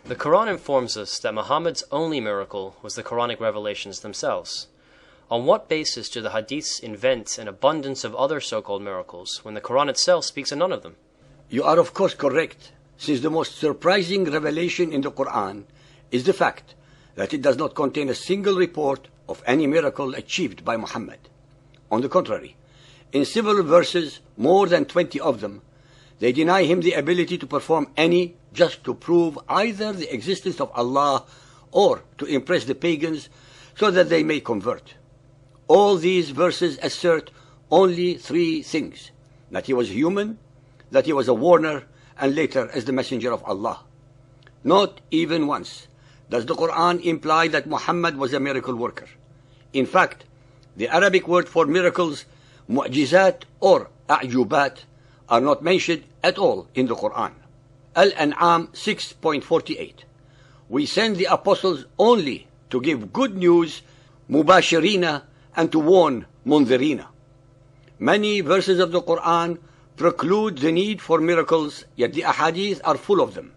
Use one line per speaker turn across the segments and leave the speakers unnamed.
The Quran informs us that Muhammad's only miracle was the Quranic revelations themselves. On what basis do the hadiths invent an abundance of other so-called miracles when the Quran itself speaks of none of them?
You are of course correct, since the most surprising revelation in the Quran is the fact that it does not contain a single report of any miracle achieved by Muhammad. On the contrary, in several verses, more than 20 of them, they deny him the ability to perform any, just to prove either the existence of Allah or to impress the pagans so that they may convert. All these verses assert only three things: that he was human, that he was a warner, and later as the messenger of Allah. Not even once does the Quran imply that Muhammad was a miracle worker. In fact, the Arabic word for miracles, mu'jizat or a'jubat, are not mentioned at all in the Quran. Al-An'am 6.48. We send the apostles only to give good news, mubashirina, and to warn munzirina. Many verses of the Quran preclude the need for miracles, yet the ahadith are full of them.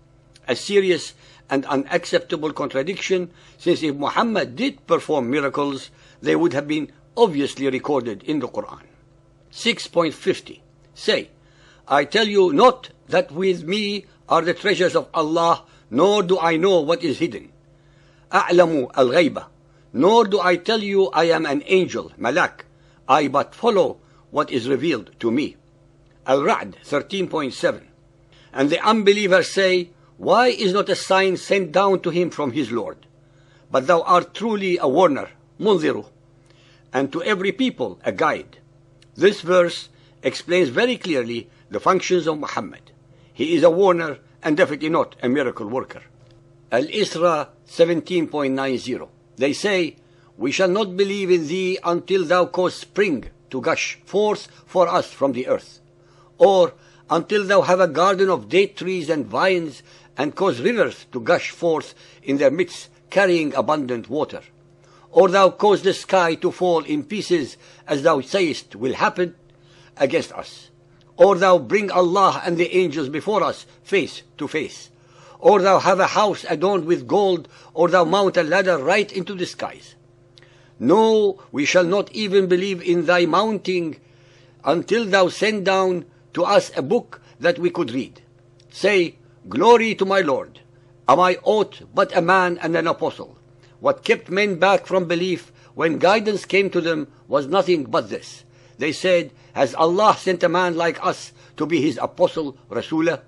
A serious and unacceptable contradiction, since if Muhammad did perform miracles, they would have been obviously recorded in the Quran. 6.50. Say, I tell you not that with me are the treasures of Allah, nor do I know what is hidden. أعلم الغيبة. Nor do I tell you I am an angel, malak. I but follow what is revealed to me. Al-Ra'd 13.7. And the unbelievers say, why is not a sign sent down to him from his Lord? But thou art truly a warner, munziru, and to every people a guide. This verse explains very clearly the functions of Muhammad. He is a warner and definitely not a miracle worker. Al-Isra 17.90. They say, we shall not believe in thee until thou cause spring to gush forth for us from the earth, or until thou have a garden of date trees and vines, and cause rivers to gush forth in their midst, carrying abundant water, or thou cause the sky to fall in pieces, as thou sayest will happen against us, or thou bring Allah and the angels before us face to face, or thou have a house adorned with gold, or thou mount a ladder right into the skies. No, we shall not even believe in thy mounting until thou send down to us a book that we could read. Say, glory to my Lord. Am I aught but a man and an apostle? What kept men back from belief when guidance came to them was nothing but this. They said, has Allah sent a man like us to be his apostle, Rasulah?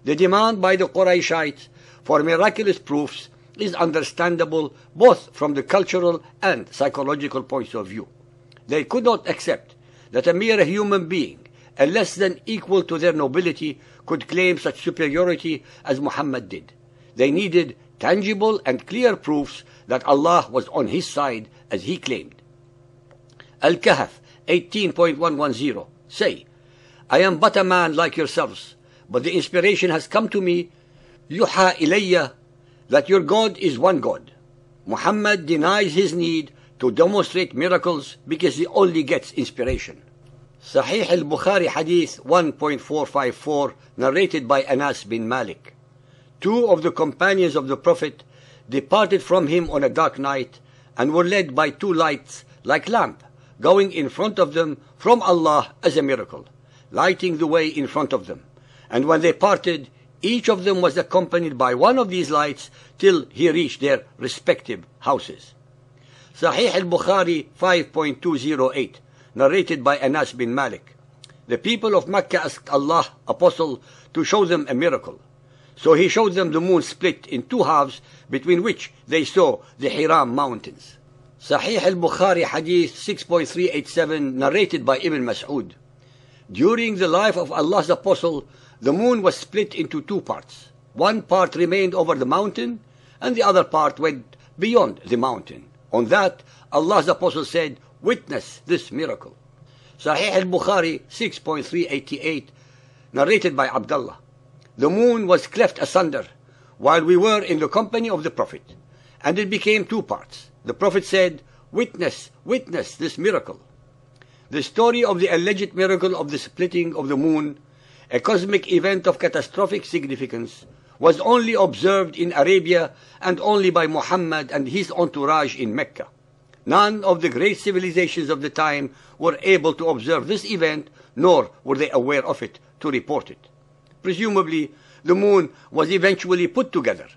The demand by the Qurayshites for miraculous proofs is understandable both from the cultural and psychological points of view. They could not accept that a mere human being, a less than equal to their nobility, could claim such superiority as Muhammad did. They needed tangible and clear proofs that Allah was on his side as he claimed. Al-Kahf 18.110. Say, I am but a man like yourselves, but the inspiration has come to me, yuha ilayya, that your God is one God. Muhammad denies his need to demonstrate miracles because he only gets inspiration. Sahih al-Bukhari Hadith 1.454, narrated by Anas bin Malik. Two of the companions of the Prophet departed from him on a dark night and were led by two lights like lamp going in front of them from Allah as a miracle, lighting the way in front of them. And when they parted, each of them was accompanied by one of these lights till he reached their respective houses. Sahih al-Bukhari 5.208, narrated by Anas bin Malik. The people of Mecca asked Allah, Apostle, to show them a miracle. So he showed them the moon split in two halves, between which they saw the Hiram mountains. Sahih al-Bukhari Hadith 6.387, narrated by Ibn Mas'ud. During the life of Allah's Apostle, the moon was split into two parts. One part remained over the mountain, and the other part went beyond the mountain. On that, Allah's Apostle said, witness this miracle. Sahih al-Bukhari 6.388, narrated by Abdullah. The moon was cleft asunder while we were in the company of the Prophet, and it became two parts. The Prophet said, witness this miracle. The story of the alleged miracle of the splitting of the moon, a cosmic event of catastrophic significance, was only observed in Arabia and only by Muhammad and his entourage in Mecca. None of the great civilizations of the time were able to observe this event, nor were they aware of it to report it. Presumably, the moon was eventually put together.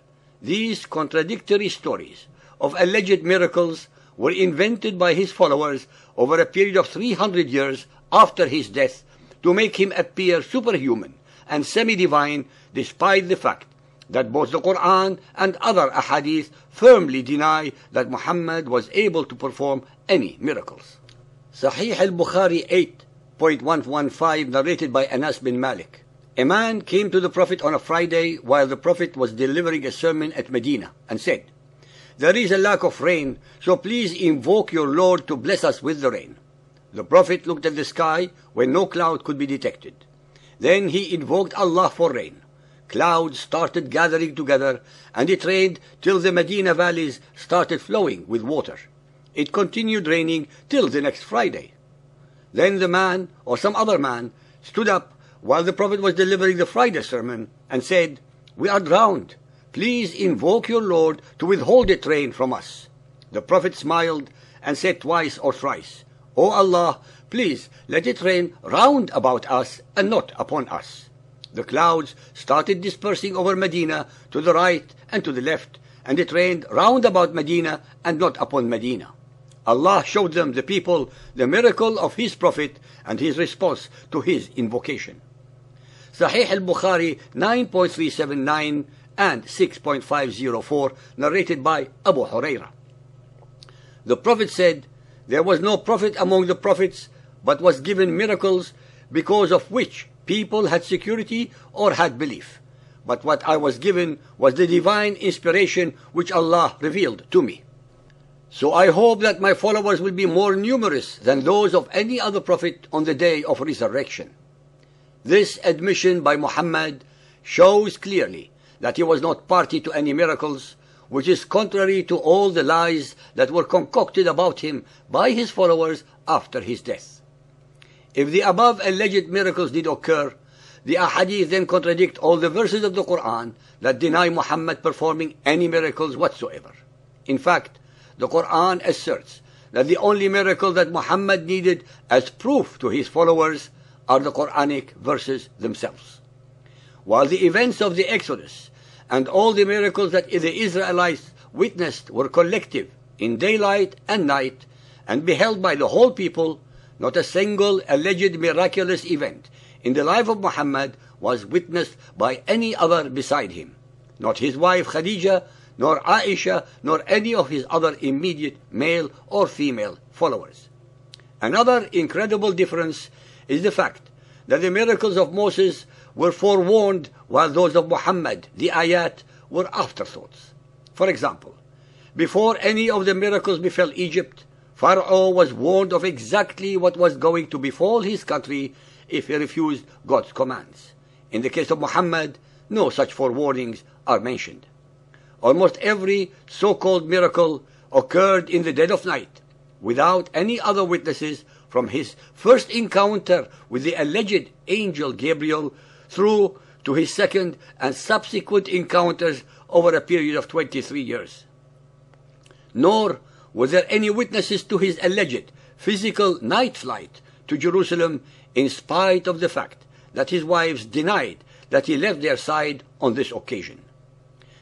These contradictory stories of alleged miracles were invented by his followers over a period of 300 years after his death to make him appear superhuman and semi-divine, despite the fact that both the Quran and other ahadith firmly deny that Muhammad was able to perform any miracles. Sahih al-Bukhari 8.115, narrated by Anas bin Malik. A man came to the Prophet on a Friday while the Prophet was delivering a sermon at Medina and said, "There is a lack of rain, so please invoke your Lord to bless us with the rain." The Prophet looked at the sky where no cloud could be detected. Then he invoked Allah for rain. Clouds started gathering together, and it rained till the Medina valleys started flowing with water. It continued raining till the next Friday. Then the man, or some other man, stood up while the Prophet was delivering the Friday sermon and said, "We are drowned. Please invoke your Lord to withhold the rain from us." The Prophet smiled and said twice or thrice, "O Allah, please let it rain round about us and not upon us." The clouds started dispersing over Medina to the right and to the left, and it rained round about Medina and not upon Medina. Allah showed them, the people, the miracle of His Prophet and his response to his invocation. Sahih al-Bukhari 9.379 and 6.504, narrated by Abu Huraira. The Prophet said, "There was no prophet among the prophets, but was given miracles, because of which people had security or had belief. But what I was given was the divine inspiration which Allah revealed to me. So I hope that my followers will be more numerous than those of any other prophet on the day of resurrection." This admission by Muhammad shows clearly that he was not party to any miracles, which is contrary to all the lies that were concocted about him by his followers after his death. If the above alleged miracles did occur, the ahadith then contradict all the verses of the Quran that deny Muhammad performing any miracles whatsoever. In fact, the Quran asserts that the only miracle that Muhammad needed as proof to his followers are the Quranic verses themselves. While the events of the Exodus and all the miracles that the Israelites witnessed were collective in daylight and night and beheld by the whole people, not a single alleged miraculous event in the life of Muhammad was witnessed by any other beside him, not his wife Khadija, nor Aisha, nor any of his other immediate male or female followers. Another incredible difference is the fact that the miracles of Moses were forewarned, while those of Muhammad, the ayat, were afterthoughts. For example, before any of the miracles befell Egypt, Pharaoh was warned of exactly what was going to befall his country if he refused God's commands. In the case of Muhammad, no such forewarnings are mentioned. Almost every so-called miracle occurred in the dead of night, without any other witnesses, from his first encounter with the alleged angel Gabriel through to his second and subsequent encounters over a period of 23 years. Nor were there any witnesses to his alleged physical night flight to Jerusalem, in spite of the fact that his wives denied that he left their side on this occasion.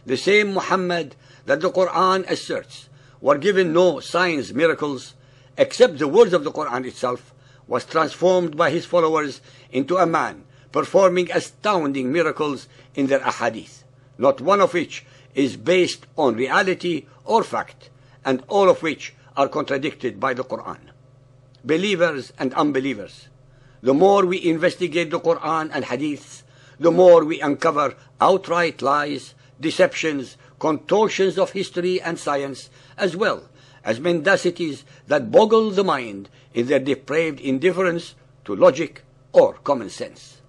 The same Muhammad that the Quran asserts were given no signs, miracles, except the words of the Quran itself, was transformed by his followers into a man performing astounding miracles in their ahadith, not one of which is based on reality or fact, and all of which are contradicted by the Quran. Believers and unbelievers, the more we investigate the Quran and hadiths, the more we uncover outright lies, deceptions, contortions of history and science, as well as mendacities that boggle the mind in their depraved indifference to logic or common sense.